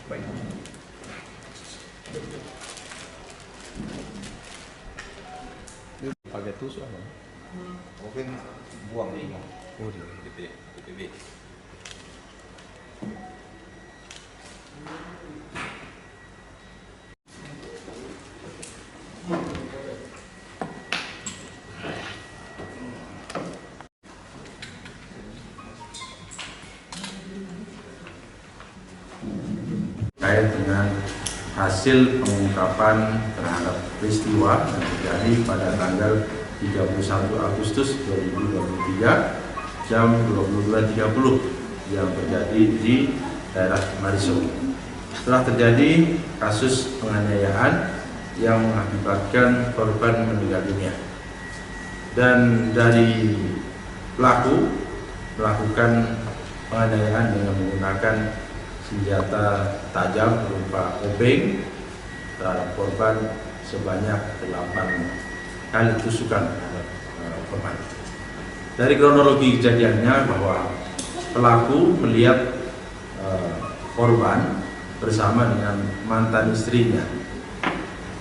Baik. Pakai tusuk apa? Mungkin buang semua. Oh, di PPB. Terkait dengan hasil pengungkapan terhadap peristiwa yang terjadi pada tanggal 31 Agustus 2023 jam 22.30 yang terjadi di daerah Mariso. Setelah terjadi kasus penganiayaan yang mengakibatkan korban meninggal dunia, dan dari pelaku melakukan penganiayaan dengan menggunakan senjata tajam berupa obeng terhadap korban sebanyak 8 kali tusukan terhadap korban. Dari kronologi kejadiannya bahwa pelaku melihat korban bersama dengan mantan istrinya.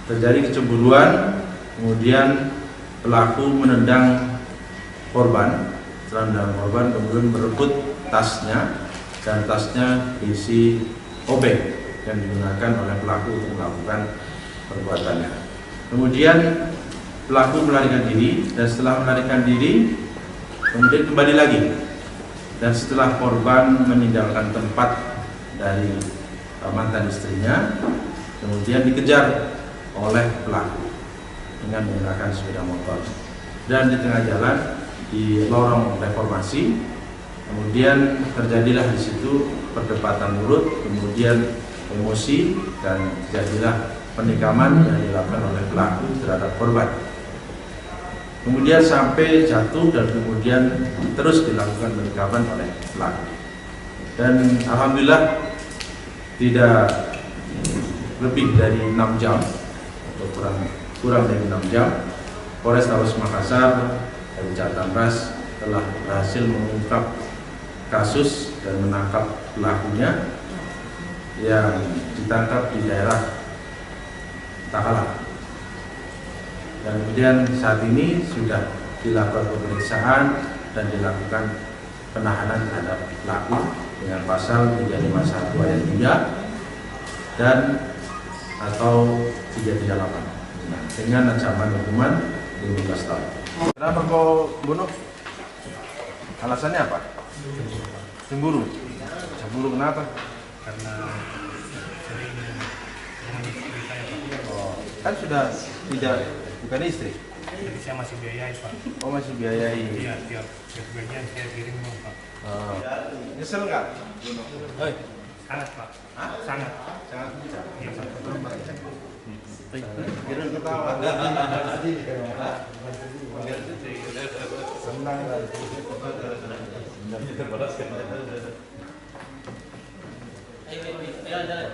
Terjadi kecemburuan, kemudian pelaku menendang korban, kemudian merebut tasnya, dan tasnya berisi obeng yang digunakan oleh pelaku untuk melakukan perbuatannya. Kemudian pelaku melarikan diri, dan setelah melarikan diri kemudian kembali lagi, dan setelah korban meninggalkan tempat dari mantan istrinya, kemudian dikejar oleh pelaku dengan menggunakan sepeda motor, dan di tengah jalan di lorong reformasi kemudian terjadilah di situ perdebatan mulut, kemudian emosi, dan terjadilah penikaman yang dilakukan oleh pelaku terhadap korban. Kemudian sampai jatuh dan kemudian terus dilakukan penikaman oleh pelaku. Dan alhamdulillah tidak lebih dari 6 jam atau kurang dari 6 jam, Polrestabes Makassar dari Jatanras telah berhasil mengungkap kasus dan menangkap pelakunya yang ditangkap di daerah Takalar. Dan kemudian saat ini sudah dilakukan pemeriksaan dan dilakukan penahanan terhadap pelaku dengan pasal 351 ayat 3 dan atau 338 dengan ancaman hukuman 15 tahun. Kenapa kau bunuh? Alasannya apa? Cemburu. Cemburu kenapa? Karena sering dengan istri saya, Pak. Oh, kan sudah tidak bukan istri. Jadi saya masih biayai, Pak. Oh, masih biayai. Iya, tiap gajian saya kirim uang, Pak. Oh. Nyesel nggak? Hei, sangat, Pak. Hah? Sangat. Sangat. Iya, sangat. Kira ketawa. Senang lah. Ayo, jalan.